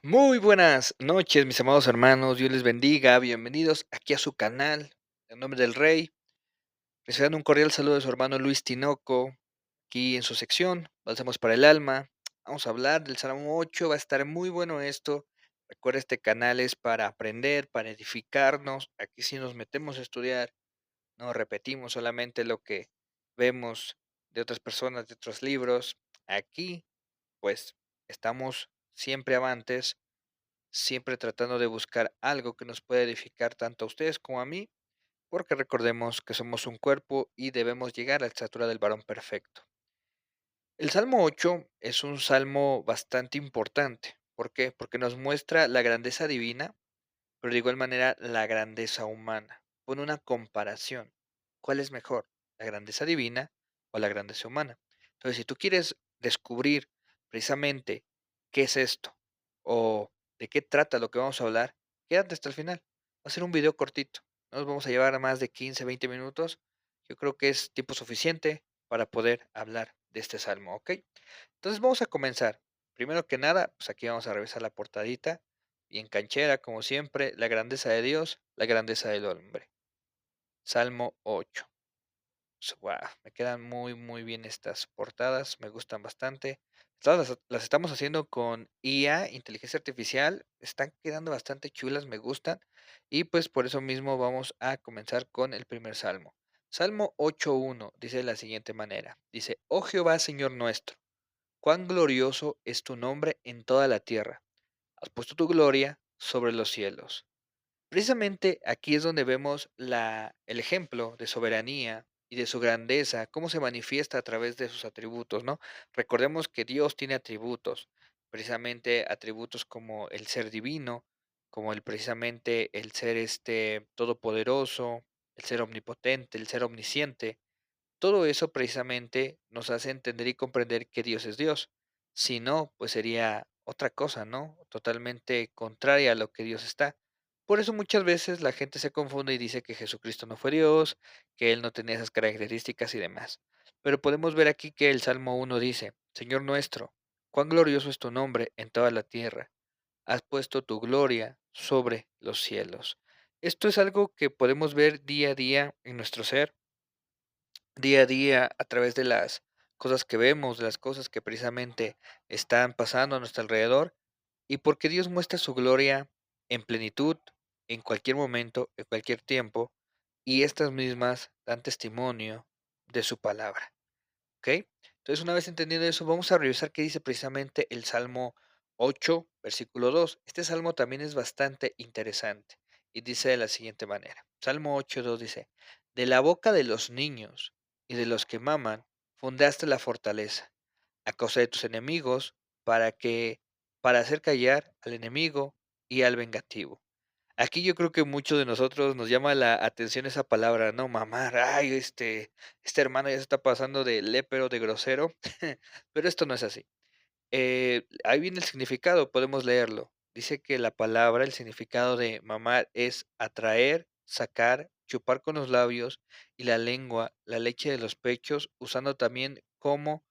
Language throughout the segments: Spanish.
Muy buenas noches, mis amados hermanos. Dios les bendiga. Bienvenidos aquí a su canal, en nombre del Rey. Reciban un cordial saludo de su hermano Luis Tinoco, aquí en su sección, Bálsamos para el Alma. Vamos a hablar del Salmo 8. Va a estar muy bueno esto. Recuerda, este canal es para aprender, para edificarnos. Aquí sí nos metemos a estudiar, no repetimos solamente lo que vemos de otras personas, de otros libros. Aquí, pues, estamos siempre avantes, siempre tratando de buscar algo que nos pueda edificar tanto a ustedes como a mí, porque recordemos que somos un cuerpo y debemos llegar a la estatura del varón perfecto. El Salmo 8 es un salmo bastante importante. ¿Por qué? Porque nos muestra la grandeza divina, pero de igual manera la grandeza humana. Pone una comparación. ¿Cuál es mejor? ¿La grandeza divina o la grandeza humana? Entonces, si tú quieres descubrir precisamente qué es esto o de qué trata lo que vamos a hablar, quédate hasta el final. Va a ser un video cortito. No nos vamos a llevar a más de 15, 20 minutos. Yo creo que es tiempo suficiente para poder hablar de este salmo, ¿ok? Entonces vamos a comenzar. Primero que nada, pues aquí vamos a revisar la portadita bien canchera, como siempre, la grandeza de Dios, la grandeza del hombre. Salmo 8. Guau, me quedan muy, muy bien estas portadas, me gustan bastante. Todas las estamos haciendo con IA, inteligencia artificial, están quedando bastante chulas, me gustan. Y pues por eso mismo vamos a comenzar con el primer salmo. Salmo 8.1 dice de la siguiente manera, dice: Oh Jehová, Señor nuestro, cuán glorioso es tu nombre en toda la tierra. Has puesto tu gloria sobre los cielos. Precisamente aquí es donde vemos el ejemplo de soberanía y de su grandeza, cómo se manifiesta a través de sus atributos, ¿no? Recordemos que Dios tiene atributos, precisamente atributos como el ser divino, como precisamente el ser todopoderoso, el ser omnipotente, el ser omnisciente. Todo eso precisamente nos hace entender y comprender que Dios es Dios. Si no, pues sería otra cosa, ¿no? Totalmente contraria a lo que Dios está. Por eso muchas veces la gente se confunde y dice que Jesucristo no fue Dios, que Él no tenía esas características y demás. Pero podemos ver aquí que el Salmo 1 dice: Señor nuestro, cuán glorioso es tu nombre en toda la tierra. Has puesto tu gloria sobre los cielos. Esto es algo que podemos ver día a día en nuestro ser, día a día, a través de las cosas que vemos, de las cosas que precisamente están pasando a nuestro alrededor, y porque Dios muestra su gloria en plenitud, en cualquier momento, en cualquier tiempo, y estas mismas dan testimonio de su palabra. ¿Ok? Entonces, una vez entendiendo eso, vamos a revisar qué dice precisamente el Salmo 8, versículo 2. Este salmo también es bastante interesante y dice de la siguiente manera. Salmo 8:2 dice: De la boca de los niños y de los que maman, fundaste la fortaleza, a causa de tus enemigos, para hacer callar al enemigo y al vengativo. Aquí yo creo que muchos de nosotros nos llama la atención esa palabra, ¿no? Mamar, ay, este hermano ya se está pasando de lépero, de grosero, pero esto no es así. Ahí viene el significado, podemos leerlo. Dice que la palabra, el significado de mamar es atraer, sacar, chupar con los labios y la lengua, la leche de los pechos, usando también como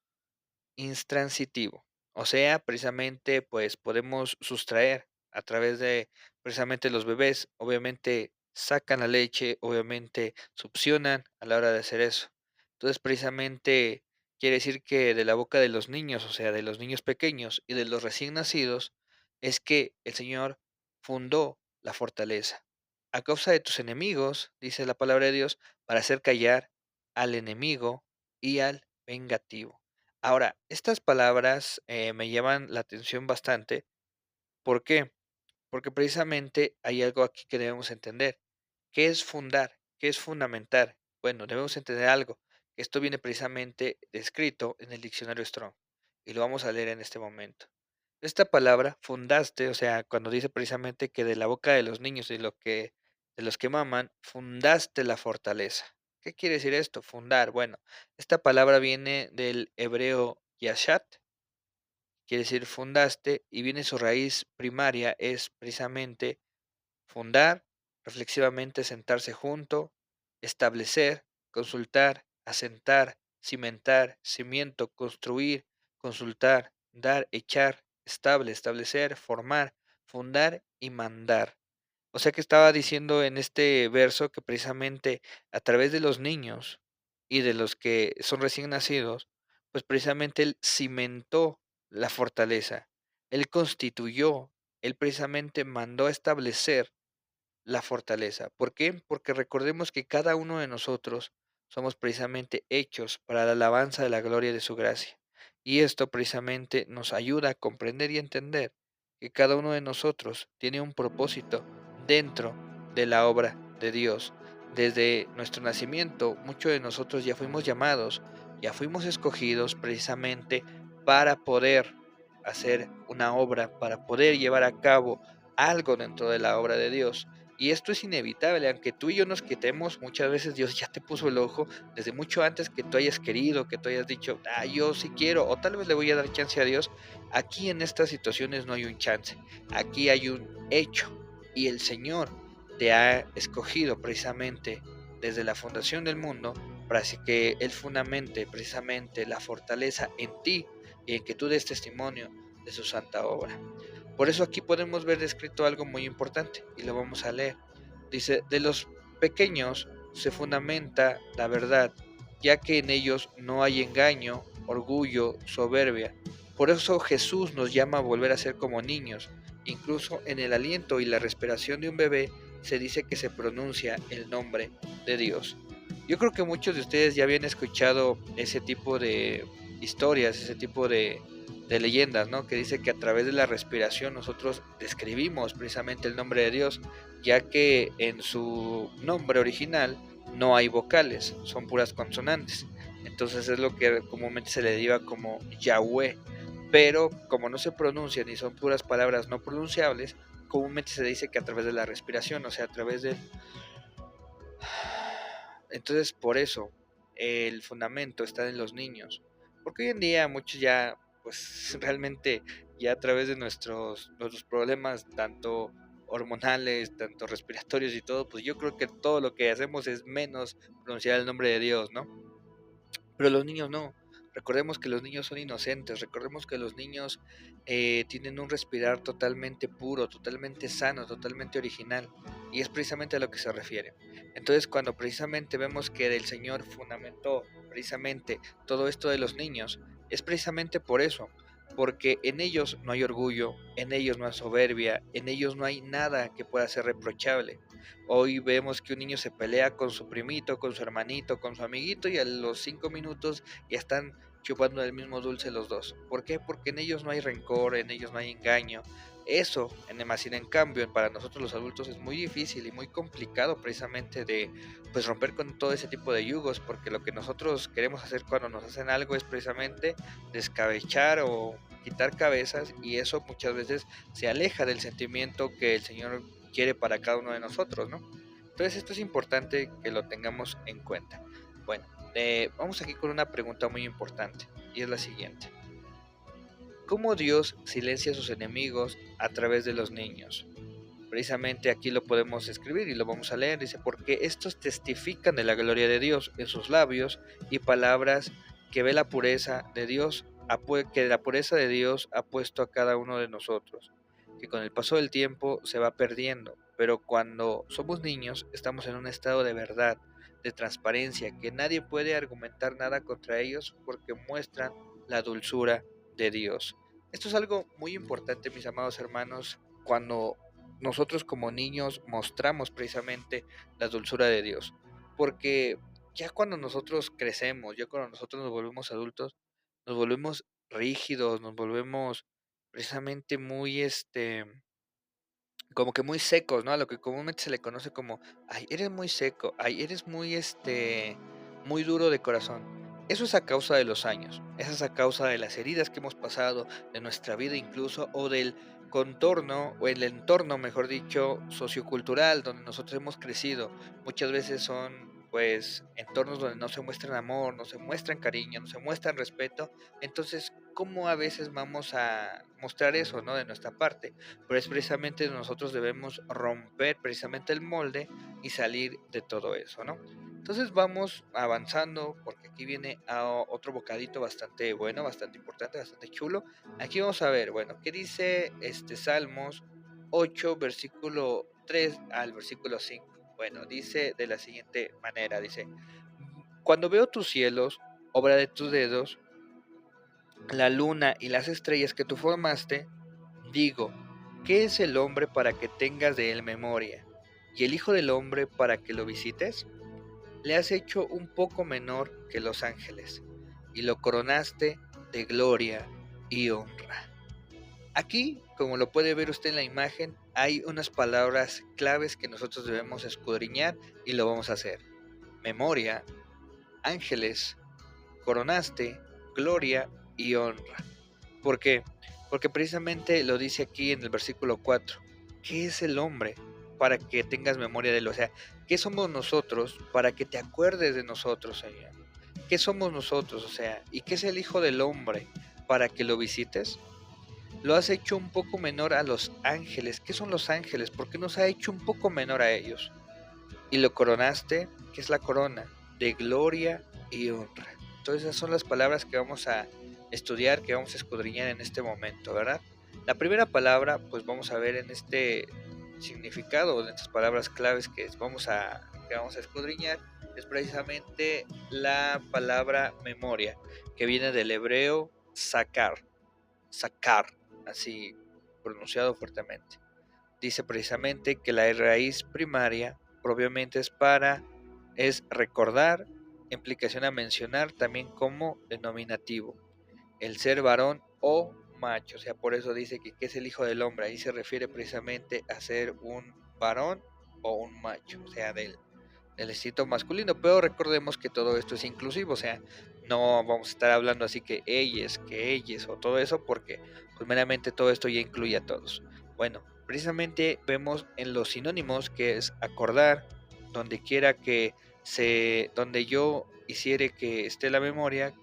intransitivo. O sea, precisamente, pues podemos sustraer a través de precisamente los bebés. Obviamente sacan la leche, obviamente succionan a la hora de hacer eso. Entonces, precisamente quiere decir que de la boca de los niños, o sea, de los niños pequeños y de los recién nacidos, es que el Señor fundó la fortaleza. A causa de tus enemigos, dice la palabra de Dios, para hacer callar al enemigo y al vengativo. Ahora, estas palabras, me llaman la atención bastante, ¿por qué? Porque precisamente hay algo aquí que debemos entender. ¿Qué es fundar? ¿Qué es fundamentar? Bueno, debemos entender algo. Esto viene precisamente descrito en el diccionario Strong y lo vamos a leer en este momento. Esta palabra, fundaste, o sea, cuando dice precisamente que de la boca de los niños y de los que maman, fundaste la fortaleza. ¿Qué quiere decir esto? Fundar. Bueno, esta palabra viene del hebreo yashat, quiere decir fundaste, y viene su raíz primaria, es precisamente fundar, reflexivamente sentarse junto, establecer, consultar, asentar, cimentar, cimiento, construir, consultar, dar, echar, estable, establecer, formar, fundar y mandar. O sea que estaba diciendo en este verso que precisamente a través de los niños y de los que son recién nacidos, pues precisamente él cimentó la fortaleza, él constituyó, él precisamente mandó a establecer la fortaleza. ¿Por qué? Porque recordemos que cada uno de nosotros somos precisamente hechos para la alabanza de la gloria de su gracia. Y esto precisamente nos ayuda a comprender y entender que cada uno de nosotros tiene un propósito dentro de la obra de Dios. Desde nuestro nacimiento, muchos de nosotros ya fuimos llamados, ya fuimos escogidos precisamente para poder hacer una obra, para poder llevar a cabo algo dentro de la obra de Dios. Y esto es inevitable, aunque tú y yo nos quitemos, muchas veces Dios ya te puso el ojo desde mucho antes que tú hayas querido, que tú hayas dicho, yo sí quiero, o tal vez le voy a dar chance a Dios. Aquí en estas situaciones no hay un chance, aquí hay un hecho, y el Señor te ha escogido precisamente desde la fundación del mundo para que Él fundamente precisamente la fortaleza en ti y en que tú des testimonio de su santa obra. Por eso aquí podemos ver descrito algo muy importante y lo vamos a leer. Dice, de los pequeños se fundamenta la verdad, ya que en ellos no hay engaño, orgullo, soberbia. Por eso Jesús nos llama a volver a ser como niños. Incluso en el aliento y la respiración de un bebé se dice que se pronuncia el nombre de Dios. Yo creo que muchos de ustedes ya habían escuchado ese tipo de historias, ese tipo de leyendas, ¿no? Que dice que a través de la respiración nosotros describimos precisamente el nombre de Dios, ya que en su nombre original no hay vocales, son puras consonantes. Entonces es lo que comúnmente se le deriva como Yahweh, pero como no se pronuncian y son puras palabras no pronunciables, comúnmente se dice que a través de la respiración, o sea, a través de... Entonces por eso el fundamento está en los niños, porque hoy en día muchos ya, pues realmente ya a través de nuestros problemas, tanto hormonales, tanto respiratorios y todo, pues yo creo que todo lo que hacemos es menos pronunciar el nombre de Dios, ¿no? Pero los niños no. Recordemos que los niños son inocentes, recordemos que los niños tienen un respirar totalmente puro, totalmente sano, totalmente original. Y es precisamente a lo que se refiere. Entonces, cuando precisamente vemos que el Señor fundamentó precisamente todo esto de los niños, es precisamente por eso. Porque en ellos no hay orgullo, en ellos no hay soberbia, en ellos no hay nada que pueda ser reprochable. Hoy vemos que un niño se pelea con su primito, con su hermanito, con su amiguito y a los 5 minutos ya están chupando el mismo dulce los dos. ¿Por qué? Porque en ellos no hay rencor, en ellos no hay engaño. Eso, en cambio, para nosotros los adultos es muy difícil y muy complicado precisamente de pues romper con todo ese tipo de yugos, porque lo que nosotros queremos hacer cuando nos hacen algo es precisamente descabechar o quitar cabezas, y eso muchas veces se aleja del sentimiento que el Señor quiere para cada uno de nosotros, ¿no? Entonces esto es importante que lo tengamos en cuenta. Bueno, vamos aquí con una pregunta muy importante y es la siguiente. ¿Cómo Dios silencia a sus enemigos a través de los niños? Precisamente aquí lo podemos escribir y lo vamos a leer. Dice, porque estos testifican de la gloria de Dios en sus labios y palabras que ve la pureza de Dios, que la pureza de Dios ha puesto a cada uno de nosotros, que con el paso del tiempo se va perdiendo, pero cuando somos niños estamos en un estado de verdad, de transparencia, que nadie puede argumentar nada contra ellos porque muestran la dulzura de Dios. Esto es algo muy importante, mis amados hermanos, cuando nosotros como niños mostramos precisamente la dulzura de Dios. Porque ya cuando nosotros crecemos, ya cuando nosotros nos volvemos adultos, nos volvemos rígidos, nos volvemos precisamente muy, como que muy secos, ¿no? A lo que comúnmente se le conoce como, ay, eres muy seco, ay, eres muy, muy duro de corazón. Eso es a causa de los años, eso es a causa de las heridas que hemos pasado, de nuestra vida incluso, o del contorno, o el entorno, mejor dicho, sociocultural, donde nosotros hemos crecido. Muchas veces son, pues, entornos donde no se muestran amor, no se muestran cariño, no se muestran respeto. Entonces, ¿cómo a veces vamos a mostrar eso, no? De nuestra parte. Pero es precisamente nosotros debemos romper precisamente el molde y salir de todo eso, ¿no? Entonces vamos avanzando porque aquí viene otro bocadito bastante bueno, bastante importante, bastante chulo. Aquí vamos a ver, bueno, ¿qué dice Salmos 8, versículo 3 al versículo 5? Bueno, dice de la siguiente manera, dice, cuando veo tus cielos, obra de tus dedos, la luna y las estrellas que tú formaste, digo, ¿qué es el hombre para que tengas de él memoria? ¿Y el Hijo del hombre para que lo visites? Le has hecho un poco menor que los ángeles, y lo coronaste de gloria y honra. Aquí, como lo puede ver usted en la imagen, hay unas palabras claves que nosotros debemos escudriñar y lo vamos a hacer. Memoria, ángeles, coronaste, gloria y honra. ¿Por qué? Porque precisamente lo dice aquí en el versículo 4. ¿Qué es el hombre para que tengas memoria de él? O sea, ¿qué somos nosotros para que te acuerdes de nosotros, Señor? ¿Qué somos nosotros? O sea, ¿y qué es el Hijo del Hombre para que lo visites? Lo has hecho un poco menor a los ángeles. ¿Qué son los ángeles? ¿Por qué nos ha hecho un poco menor a ellos? Y lo coronaste, que es la corona, de gloria y honra. Entonces esas son las palabras que vamos a estudiar, que vamos a escudriñar en este momento, ¿verdad? La primera palabra, pues vamos a ver en este significado, en estas palabras claves que vamos a escudriñar, es precisamente la palabra memoria, que viene del hebreo sakar, así pronunciado fuertemente. Dice precisamente que la raíz primaria propiamente es recordar, implicación a mencionar también como denominativo, el ser varón o macho, o sea, por eso dice que es el hijo del hombre, ahí se refiere precisamente a ser un varón o un macho, o sea, del instinto masculino, pero recordemos que todo esto es inclusivo, o sea, no vamos a estar hablando así que ellas o todo eso, porque pues meramente todo esto ya incluye a todos. Bueno, precisamente vemos en los sinónimos que es acordar, donde quiera donde yo hiciere que esté la memoria,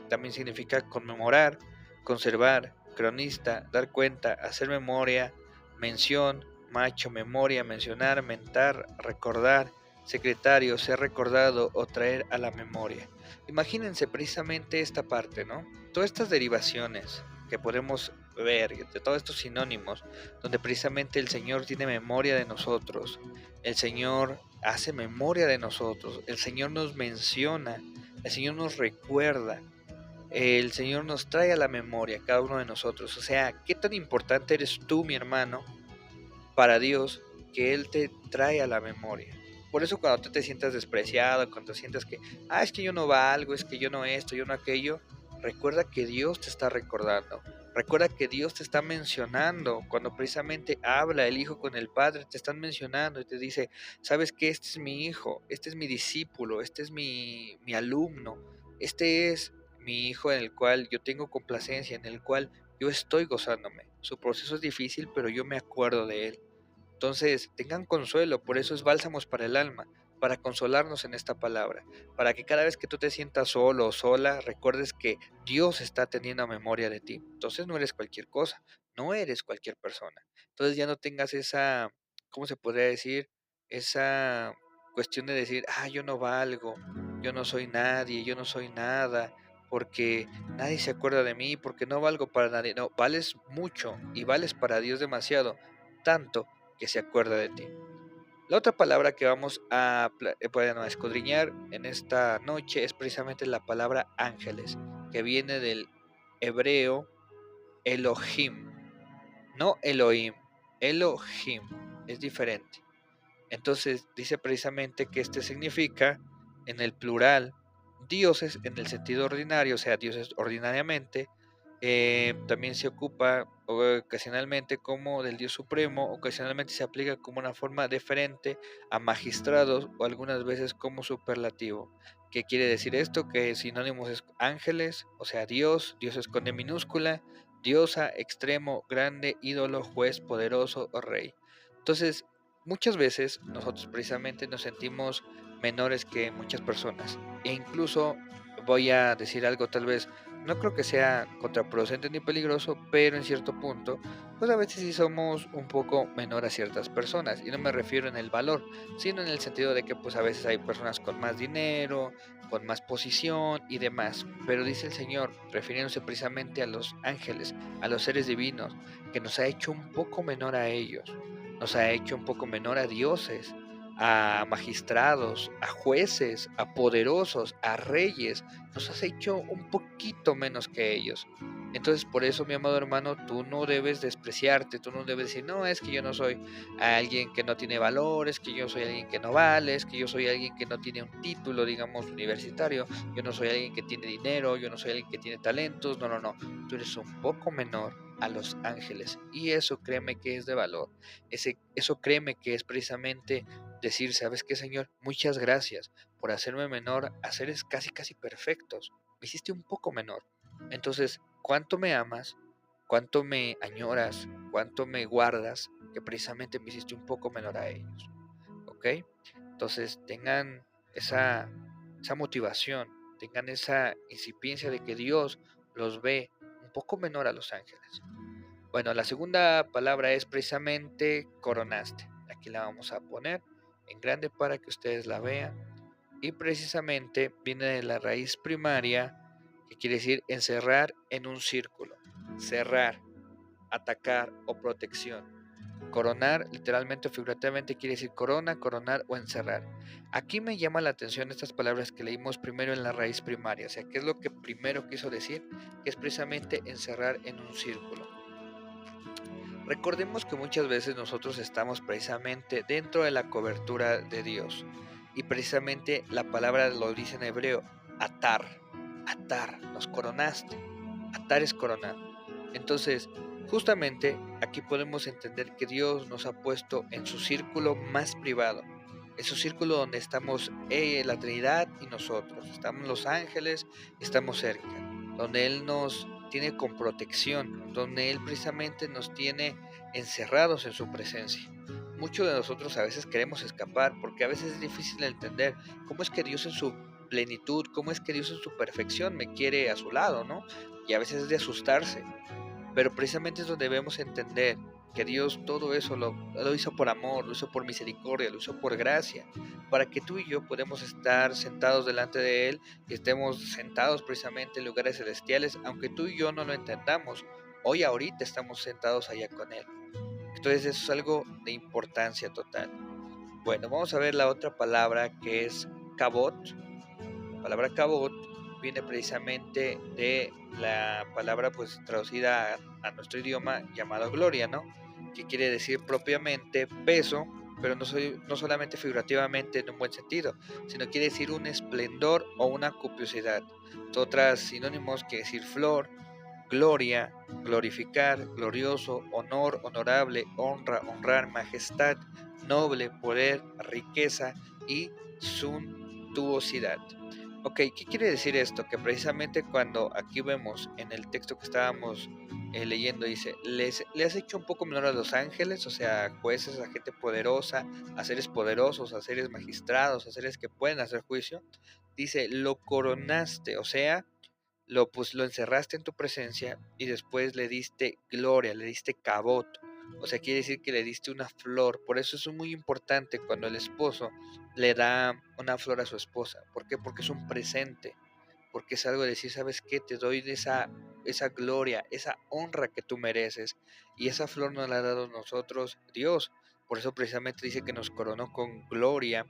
también significa conmemorar, conservar, cronista, dar cuenta, hacer memoria, mención, macho, memoria, mencionar, mentar, recordar, secretario, ser recordado o traer a la memoria. Imagínense precisamente esta parte, ¿no? Todas estas derivaciones que podemos ver, de todos estos sinónimos, donde precisamente el Señor tiene memoria de nosotros, el Señor hace memoria de nosotros, el Señor nos menciona, el Señor nos recuerda, el Señor nos trae a la memoria cada uno de nosotros. O sea, ¿qué tan importante eres tú, mi hermano, para Dios, que Él te trae a la memoria? Por eso cuando tú te sientas despreciado, cuando sientas que, es que yo no valgo, es que yo no esto, yo no aquello, recuerda que Dios te está recordando. Recuerda que Dios te está mencionando. Cuando precisamente habla el Hijo con el Padre, te están mencionando y te dice, sabes que este es mi hijo, este es mi discípulo, este es mi alumno, este es mi hijo en el cual yo tengo complacencia, en el cual yo estoy gozándome. Su proceso es difícil, pero yo me acuerdo de él. Entonces, tengan consuelo, por eso es bálsamos para el alma, para consolarnos en esta palabra, para que cada vez que tú te sientas solo o sola, recuerdes que Dios está teniendo memoria de ti. Entonces no eres cualquier cosa, no eres cualquier persona. Entonces ya no tengas esa, ¿cómo se podría decir? Esa cuestión de decir, yo no valgo, yo no soy nadie, yo no soy nada, porque nadie se acuerda de mí, porque no valgo para nadie. No, vales mucho y vales para Dios demasiado, tanto que se acuerda de ti. La otra palabra que vamos a escudriñar en esta noche es precisamente la palabra ángeles, que viene del hebreo Elohim, no Elohim, Elohim, es diferente. Entonces dice precisamente que este significa en el plural dioses en el sentido ordinario, o sea, dioses ordinariamente. También se ocupa ocasionalmente como del Dios Supremo, ocasionalmente se aplica como una forma deferente a magistrados o algunas veces como superlativo. ¿Qué quiere decir esto? Que sinónimos es ángeles, o sea, Dios, Dios es con D minúscula, diosa, extremo, grande, ídolo, juez, poderoso o rey. Entonces, muchas veces nosotros precisamente nos sentimos menores que muchas personas e incluso voy a decir algo tal vez, no creo que sea contraproducente ni peligroso, pero en cierto punto, pues a veces sí somos un poco menor a ciertas personas, y no me refiero en el valor, sino en el sentido de que pues a veces hay personas con más dinero, con más posición y demás, pero dice el Señor, refiriéndose precisamente a los ángeles, a los seres divinos, que nos ha hecho un poco menor a ellos, nos ha hecho un poco menor a dioses, a magistrados, a jueces, a poderosos, a reyes, nos has hecho un poquito menos que ellos. Entonces, por eso, mi amado hermano, tú no debes despreciarte, tú no debes decir, no, es que yo no soy alguien que no tiene valores, que yo soy alguien que no vale, es que yo soy alguien que no tiene un título, digamos, universitario, yo no soy alguien que tiene dinero, yo no soy alguien que tiene talentos, no, no, no, tú eres un poco menor a los ángeles y eso créeme que es de valor, eso créeme que es precisamente decir, ¿sabes qué, Señor? Muchas gracias por hacerme menor a seres casi, casi perfectos. Me hiciste un poco menor. Entonces, ¿cuánto me amas? ¿Cuánto me añoras? ¿Cuánto me guardas? Que precisamente me hiciste un poco menor a ellos. ¿Ok? Entonces, tengan esa motivación, tengan esa incipiencia de que Dios los ve un poco menor a los ángeles. Bueno, la segunda palabra es precisamente coronaste. Aquí la vamos a poner en grande para que ustedes la vean. Y precisamente viene de la raíz primaria, que quiere decir encerrar en un círculo. Cerrar, atacar o protección. Coronar, literalmente o figurativamente, quiere decir corona, coronar o encerrar. Aquí me llama la atención estas palabras que leímos primero en la raíz primaria. O sea, ¿qué es lo que primero quiso decir? Que es precisamente encerrar en un círculo. Recordemos que muchas veces nosotros estamos precisamente dentro de la cobertura de Dios. Y precisamente la palabra lo dice en hebreo, atar, atar, nos coronaste. Atar es coronar. Entonces, justamente aquí podemos entender que Dios nos ha puesto en su círculo más privado, en su círculo donde estamos la Trinidad y nosotros, estamos los ángeles, estamos cerca, donde Él nos tiene con protección, donde Él precisamente nos tiene encerrados en su presencia. Muchos de nosotros a veces queremos escapar porque a veces es difícil entender cómo es que Dios en su plenitud, cómo es que Dios en su perfección me quiere a su lado, ¿no? Y a veces es de asustarse, pero precisamente es donde debemos entender que Dios todo eso lo hizo por amor, lo hizo por misericordia, lo hizo por gracia, para que tú y yo podamos estar sentados delante de Él y estemos sentados precisamente en lugares celestiales, aunque tú y yo no lo entendamos. Hoy ahorita estamos sentados allá con Él. Entonces eso es algo de importancia total. Bueno, vamos a ver la otra palabra que es kabot. La palabra kabot viene precisamente de la palabra pues traducida a nuestro idioma llamado gloria, ¿no? Que quiere decir propiamente peso, pero no solamente figurativamente en un buen sentido, sino quiere decir un esplendor o una copiosidad. Otras sinónimos que decir flor, gloria, glorificar, glorioso, honor, honorable, honra, honrar, majestad, noble, poder, riqueza y suntuosidad. Ok, ¿qué quiere decir esto? Que precisamente cuando aquí vemos en el texto que estábamos leyendo, dice, le has hecho un poco menor a los ángeles, o sea, jueces, a gente poderosa, a seres poderosos, a seres magistrados, a seres que pueden hacer juicio. Dice, lo coronaste, o sea, pues lo encerraste en tu presencia y después le diste gloria, le diste cabot. O sea, quiere decir que le diste una flor. Por eso es muy importante cuando el esposo le da una flor a su esposa. ¿Por qué? Porque es un presente. Porque es algo de decir, ¿sabes qué? Te doy de esa gloria, esa honra que tú mereces. Y esa flor nos la ha dado nosotros Dios. Por eso precisamente dice que nos coronó con gloria,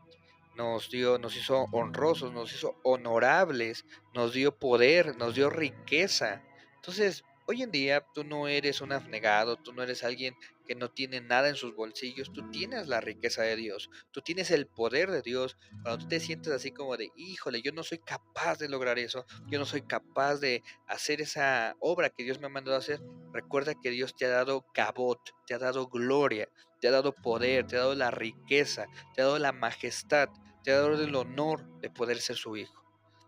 nos hizo honrosos, nos hizo honorables, nos dio poder, nos dio riqueza. Entonces, hoy en día tú no eres un abnegado, tú no eres alguien que no tiene nada en sus bolsillos, tú tienes la riqueza de Dios, tú tienes el poder de Dios. Cuando tú te sientes así como de, híjole, yo no soy capaz de lograr eso, yo no soy capaz de hacer esa obra que Dios me ha mandado a hacer, recuerda que Dios te ha dado cabot, te ha dado gloria, te ha dado poder, te ha dado la riqueza, te ha dado la majestad, te ha dado el honor de poder ser su hijo.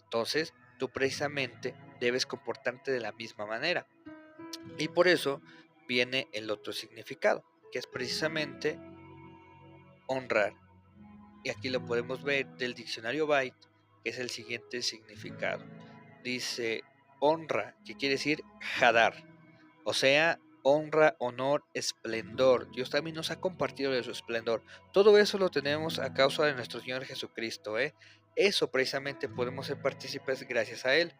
Entonces, tú precisamente debes comportarte de la misma manera. Y por eso viene el otro significado, que es precisamente honrar. Y aquí lo podemos ver del diccionario Byte, que es el siguiente significado. dice honra, que quiere decir Hadar, o sea, honra, honor, esplendor. Dios también nos ha compartido de su esplendor. Todo eso lo tenemos a causa de nuestro Señor Jesucristo, ¿eh? Eso precisamente podemos ser partícipes gracias a Él.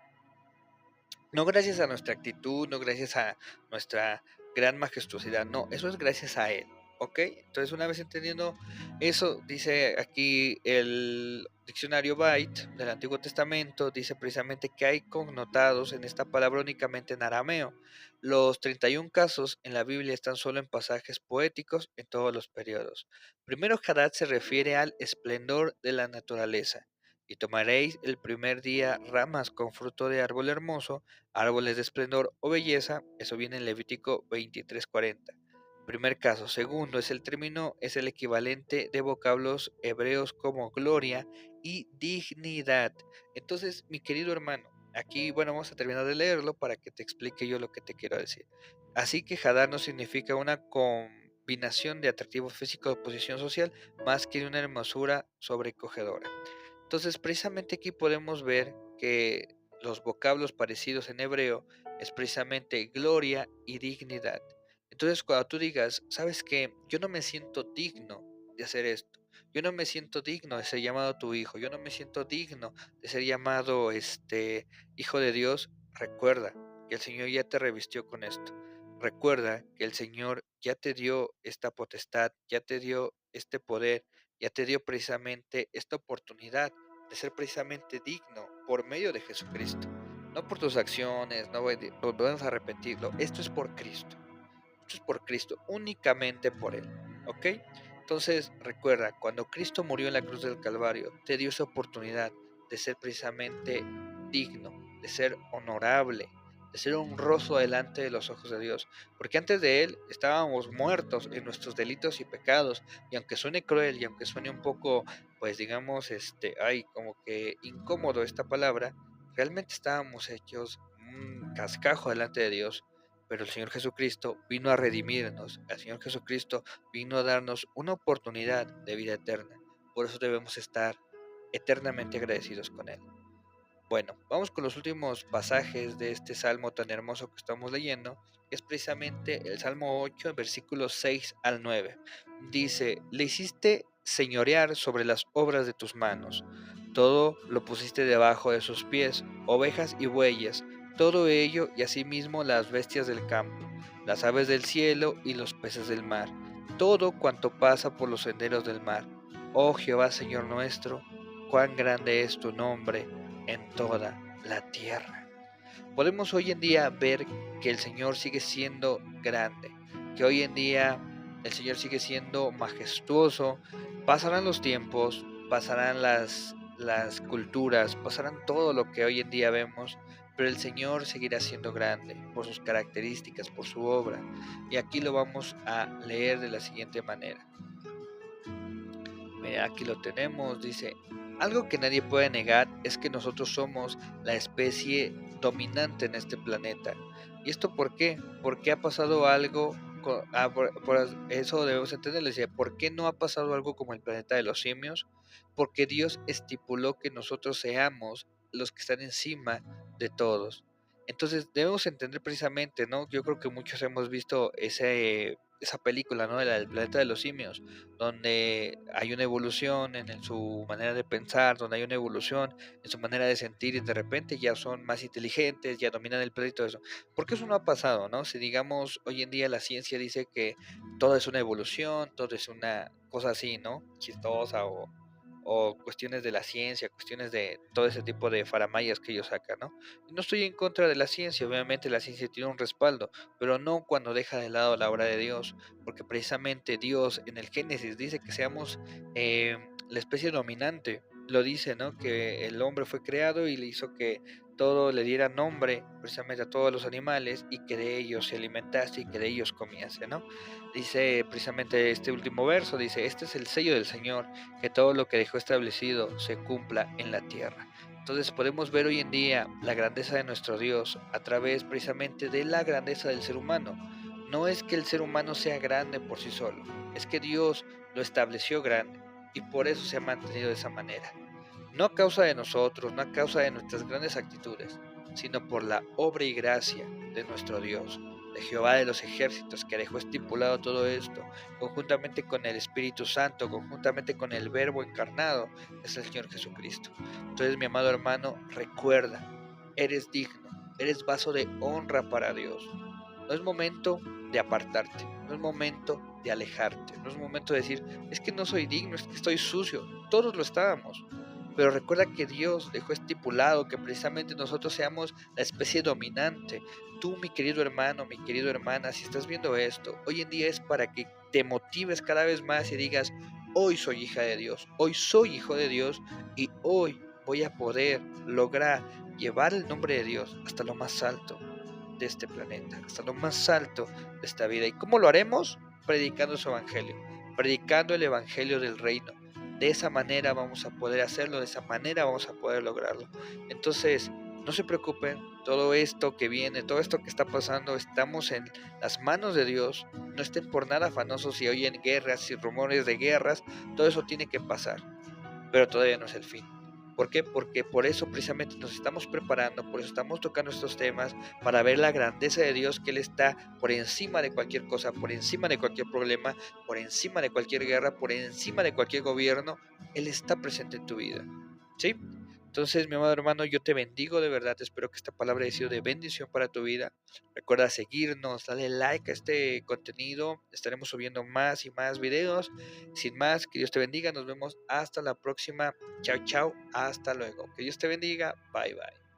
No gracias a nuestra actitud, no gracias a nuestra gran majestuosidad, no, eso es gracias a Él, ¿ok? Entonces, una vez entendiendo eso, dice aquí el diccionario Byte del Antiguo Testamento, dice precisamente que hay connotados en esta palabra únicamente en arameo. Los 31 casos en la Biblia están solo en pasajes poéticos en todos los periodos. Primero, Hadad se refiere al esplendor de la naturaleza. Y tomaréis el primer día ramas con fruto de árbol hermoso, árboles de esplendor o belleza, eso viene en Levítico 23:40. Primer caso. Segundo, es el equivalente de vocablos hebreos como gloria y dignidad. Entonces, mi querido hermano, aquí, bueno, vamos a terminar de leerlo para que te explique yo lo que te quiero decir. Así que Hadar no significa una combinación de atractivo físico o posición social, más que de una hermosura sobrecogedora. Entonces, precisamente aquí podemos ver que los vocablos parecidos en hebreo es precisamente gloria y dignidad. Entonces, cuando tú digas, ¿sabes qué? Yo no me siento digno de hacer esto. Yo no me siento digno de ser llamado tu hijo. Yo no me siento digno de ser llamado hijo de Dios. Recuerda que el Señor ya te revistió con esto. Recuerda que el Señor ya te dio esta potestad, ya te dio este poder, ya te dio precisamente esta oportunidad de ser precisamente digno por medio de Jesucristo. No por tus acciones, no volvemos a repetirlo. Esto es por Cristo. Esto es por Cristo, únicamente por Él. ¿Ok? Entonces, recuerda, cuando Cristo murió en la cruz del Calvario, te dio esa oportunidad de ser precisamente digno, de ser honorable, de ser honroso delante de los ojos de Dios. Porque antes de Él estábamos muertos en nuestros delitos y pecados. Y aunque suene cruel y aunque suene un poco, pues digamos, como que incómodo esta palabra, realmente estábamos hechos un cascajo delante de Dios. Pero el Señor Jesucristo vino a redimirnos, el Señor Jesucristo vino a darnos una oportunidad de vida eterna. Por eso debemos estar eternamente agradecidos con Él. Bueno, vamos con los últimos pasajes de este salmo tan hermoso que estamos leyendo. Es precisamente el Salmo 8, versículos 6 al 9. Dice, le hiciste señorear sobre las obras de tus manos. Todo lo pusiste debajo de sus pies, ovejas y bueyes, todo ello y asimismo las bestias del campo, las aves del cielo y los peces del mar, todo cuanto pasa por los senderos del mar. Oh Jehová, Señor nuestro, cuán grande es tu nombre en toda la tierra. Podemos hoy en día ver que el Señor sigue siendo grande, que hoy en día el Señor sigue siendo majestuoso. Pasarán los tiempos, pasarán las culturas, pasarán todo lo que hoy en día vemos, pero el Señor seguirá siendo grande por sus características, por su obra. Y aquí lo vamos a leer de la siguiente manera. Mira, aquí lo tenemos, dice, algo que nadie puede negar es que nosotros somos la especie dominante en este planeta. ¿Y esto por qué? Porque ha pasado algo, por eso debemos entenderlo, dice, ¿por qué no ha pasado algo como el planeta de los simios? Porque Dios estipuló que nosotros seamos los que están encima de todos. Entonces debemos entender precisamente, ¿no? Yo creo que muchos hemos visto esa película, ¿no? Del planeta de los simios, donde hay una evolución su manera de pensar, donde hay una evolución en su manera de sentir y de repente ya son más inteligentes, ya dominan el planeta y todo eso. Porque eso no ha pasado, ¿no? Si digamos hoy en día la ciencia dice que todo es una evolución, todo es una cosa así, ¿no? Chistosa o cuestiones de la ciencia, cuestiones de todo ese tipo de faramayas que ellos sacan, ¿no? Y no estoy en contra de la ciencia, obviamente la ciencia tiene un respaldo, pero no cuando deja de lado la obra de Dios, porque precisamente Dios en el Génesis dice que seamos la especie dominante, lo dice, ¿no? Que el hombre fue creado y le hizo que todo le diera nombre precisamente a todos los animales y que de ellos se alimentase y que de ellos comiese, ¿no? Dice precisamente este último verso, dice, este es el sello del Señor, que todo lo que dejó establecido se cumpla en la tierra. Entonces podemos ver hoy en día la grandeza de nuestro Dios a través precisamente de la grandeza del ser humano. No es que el ser humano sea grande por sí solo, es que Dios lo estableció grande y por eso se ha mantenido de esa manera. No a causa de nosotros, no a causa de nuestras grandes actitudes, sino por la obra y gracia de nuestro Dios, de Jehová de los ejércitos, que dejó estipulado todo esto, conjuntamente con el Espíritu Santo, conjuntamente con el Verbo encarnado, es el Señor Jesucristo. Entonces, mi amado hermano, recuerda, eres digno, eres vaso de honra para Dios. No es momento de apartarte, no es momento de alejarte, no es momento de decir, es que no soy digno, es que estoy sucio. Todos lo estábamos. Pero recuerda que Dios dejó estipulado que precisamente nosotros seamos la especie dominante. Tú, mi querido hermano, mi querida hermana, si estás viendo esto, hoy en día es para que te motives cada vez más y digas, hoy soy hija de Dios, hoy soy hijo de Dios y hoy voy a poder lograr llevar el nombre de Dios hasta lo más alto de este planeta, hasta lo más alto de esta vida. ¿Y cómo lo haremos? Predicando su evangelio, predicando el evangelio del reino. De esa manera vamos a poder hacerlo, de esa manera vamos a poder lograrlo. Entonces, no se preocupen, todo esto que viene, todo esto que está pasando, estamos en las manos de Dios. No estén por nada afanosos si oyen guerras, y rumores de guerras, todo eso tiene que pasar, pero todavía no es el fin. ¿Por qué? Porque por eso precisamente nos estamos preparando, por eso estamos tocando estos temas, para ver la grandeza de Dios, que Él está por encima de cualquier cosa, por encima de cualquier problema, por encima de cualquier guerra, por encima de cualquier gobierno. Él está presente en tu vida, ¿sí? Entonces, mi amado hermano, yo te bendigo de verdad, espero que esta palabra haya sido de bendición para tu vida. Recuerda seguirnos, dale like a este contenido, estaremos subiendo más y más videos. Sin más, que Dios te bendiga, nos vemos hasta la próxima. Chao, chao, hasta luego. Que Dios te bendiga, bye, bye.